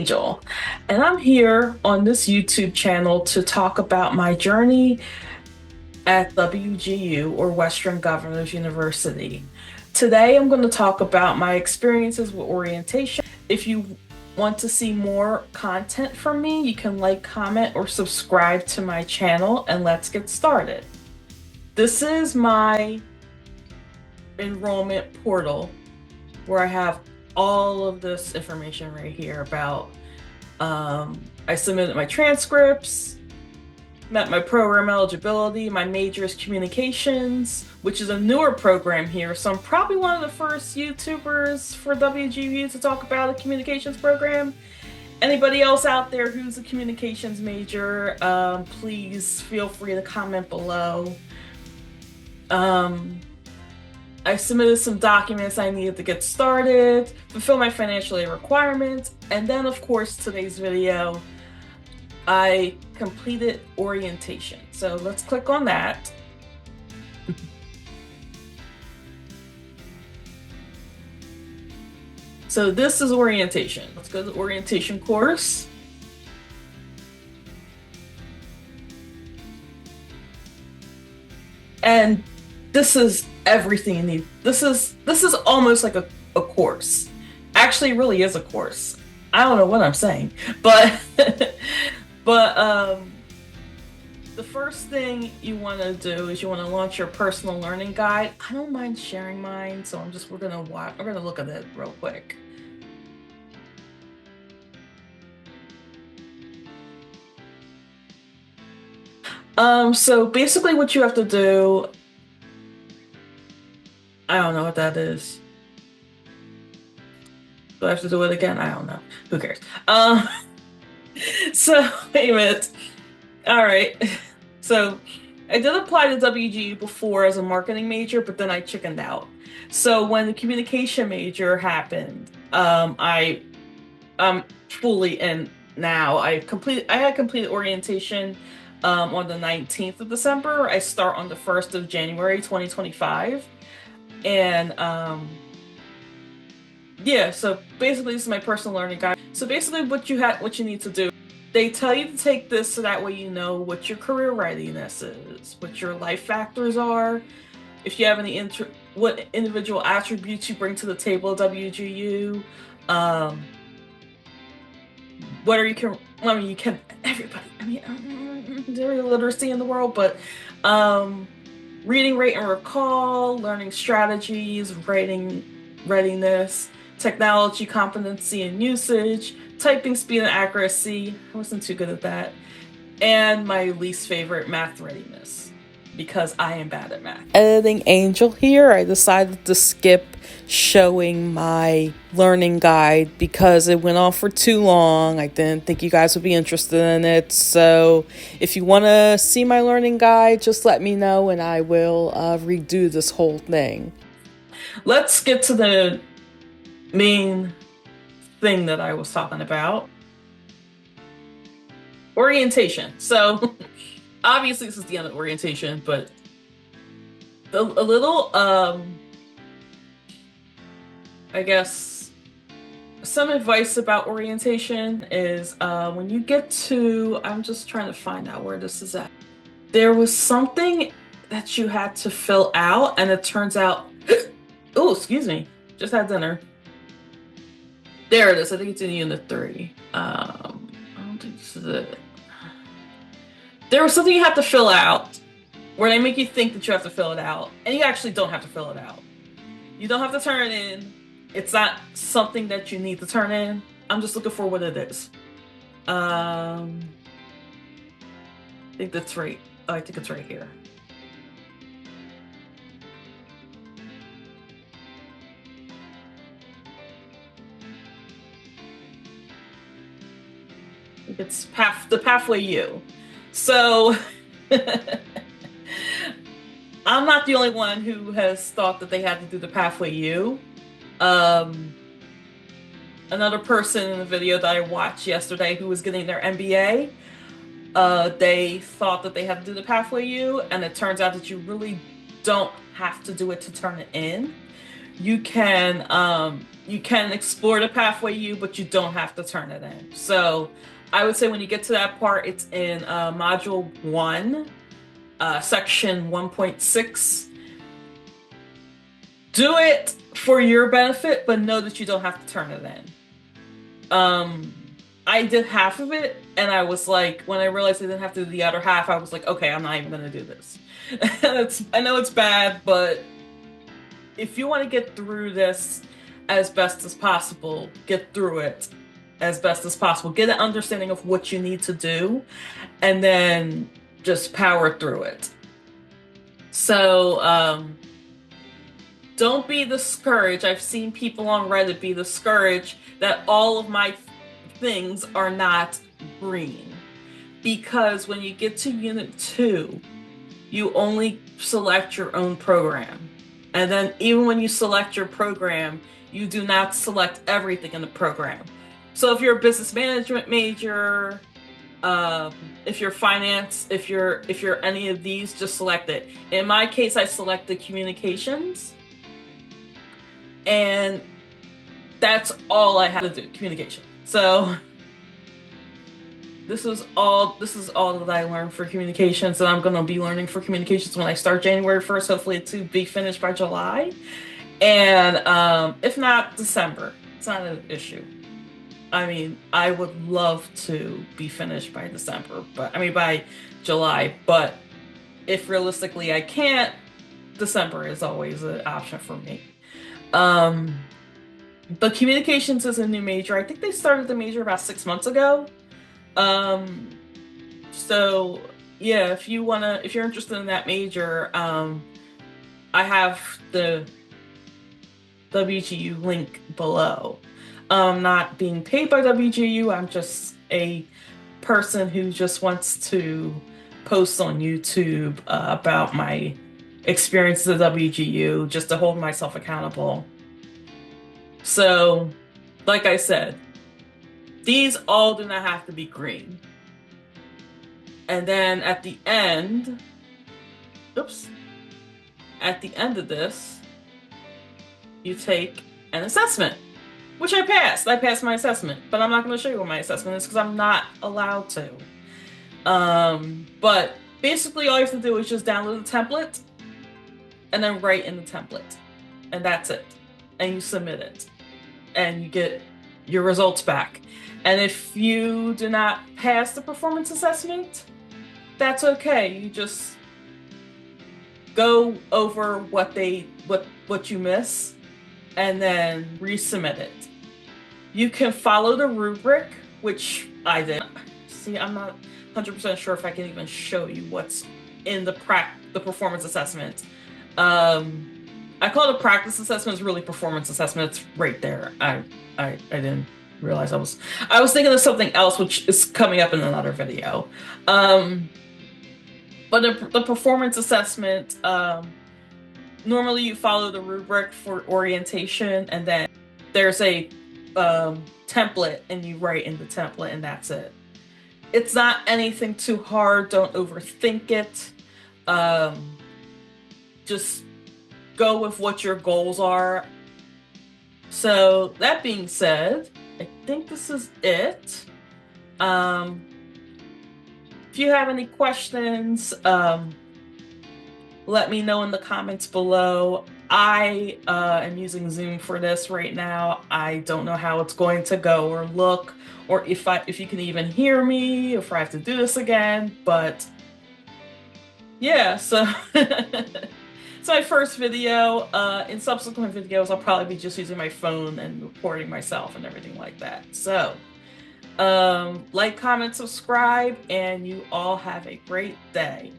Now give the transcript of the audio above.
Angel, and I'm here on this YouTube channel to talk about my journey at WGU, or Western Governors University. Today I'm going to talk about my experiences with orientation. If you want to see more content from me, you can like, comment, or subscribe to my channel, and let's get started. This is my enrollment portal where I have all of this information right here about I submitted my transcripts, met my program eligibility. My major is communications, which is a newer program here, so I'm probably one of the first YouTubers for WGU to talk about a communications program. Anybody else out there who's a communications major, please feel free to comment below. I submitted some documents I needed to get started, fulfill my financial aid requirements, and then of course today's video, I completed orientation. So let's click on that. So this is orientation. Let's go to the orientation course. And this is everything you need. This is almost like a course. Actually, it really is a course. I don't know what I'm saying, but the first thing you want to do is you want to launch your personal learning guide. I don't mind sharing mine, so we're gonna look at it real quick. So basically what you have to do, I don't know what that is. Do I have to do it again? I don't know. Who cares? So wait a minute. All right. So I did apply to WGU before as a marketing major, but then I chickened out. So when the communication major happened, I'm fully in now. I had completed orientation on the 19th of December. I start on the 1st of January 2025. And yeah, so basically this is my personal learning guide. So basically what you need to do, they tell you to take this so that way you know what your career readiness is, what your life factors are, if you have any what individual attributes you bring to the table at WGU, whether you can, everybody, there is literacy in the world, but reading, rate, and recall, learning strategies, writing readiness, technology competency and usage, typing speed and accuracy. I wasn't too good at that. And my least favorite, math readiness, because I am bad at math. Editing Angel here. I decided to skip showing my learning guide because it went on for too long. I didn't think you guys would be interested in it. So if you want to see my learning guide, just let me know and I will redo this whole thing. Let's get to the main thing that I was talking about. Orientation. So obviously this is the end of orientation, but a little I guess some advice about orientation is when you get to, I'm just trying to find out where this is at. There was something that you had to fill out, and it turns out oh, excuse me, just had dinner. There it is. I think it's in Unit 3. I don't think this is it. There was something you have to fill out where they make you think that you have to fill it out, and you actually don't have to fill it out. You don't have to turn it in. It's not something that you need to turn in. I'm just looking for what it is. I think that's right. Oh, I think it's right here. It's the pathway U. So I'm not the only one who has thought that they had to do the pathway U. Another person in the video that I watched yesterday who was getting their MBA, they thought that they had to do the pathway U, and it turns out that you really don't have to do it to turn it in. you can explore the pathway U, but you don't have to turn it in. So I would say when you get to that part, it's in module 1, section 1.6. Do it for your benefit, but know that you don't have to turn it in. I did half of it, and I was like, when I realized I didn't have to do the other half, I was like, okay, I'm not even gonna do this. I know it's bad, but if you want to get through this as best as possible, get through it as best as possible. Get an understanding of what you need to do, and then just power through it. So, don't be discouraged. I've seen people on Reddit be discouraged that all of my things are not green. Because when you get to Unit 2, you only select your own program. And then even when you select your program, you do not select everything in the program. So if you're a business management major, if you're finance, if you're any of these, just select it. In my case, I selected communications. And that's all I had to do, communication. So this is all that I learned for communications, and I'm gonna be learning for communications when I start January 1st, hopefully to be finished by July. And if not, December. It's not an issue. I mean, I would love to be finished by December, but I mean by July, but if realistically I can't, December is always an option for me. But communications is a new major. I think they started the major about 6 months ago. So yeah, if you're interested in that major, I have the WGU link below. Not being paid by WGU, I'm just a person who just wants to post on YouTube about my experiences at WGU, just to hold myself accountable. So, like I said, these all do not have to be green. And then at the end, at the end of this, you take an assessment, which I passed. I passed my assessment, but I'm not going to show you what my assessment is because I'm not allowed to. But basically all you have to do is just download the template and then write in the template, and that's it. And you submit it, and you get your results back. And if you do not pass the performance assessment, that's okay. You just go over what you miss and then resubmit it. You can follow the rubric, which I did. See, I'm not 100% sure if I can even show you what's in the performance assessment. I call it a practice assessment. It's really performance assessment. It's right there. I didn't realize I was thinking of something else, which is coming up in another video. But the performance assessment, normally you follow the rubric for orientation, and then there's a template, and you write in the template, and that's it. It's not anything too hard. Don't overthink it. Just go with what your goals are. So that being said, I think this is it. If you have any questions, let me know in the comments below. I am using Zoom for this right now. I don't know how it's going to go or look, or if you can even hear me, if I have to do this again, but yeah, so it's my first video. In subsequent videos, I'll probably be just using my phone and recording myself and everything like that. So, like, comment, subscribe, and you all have a great day.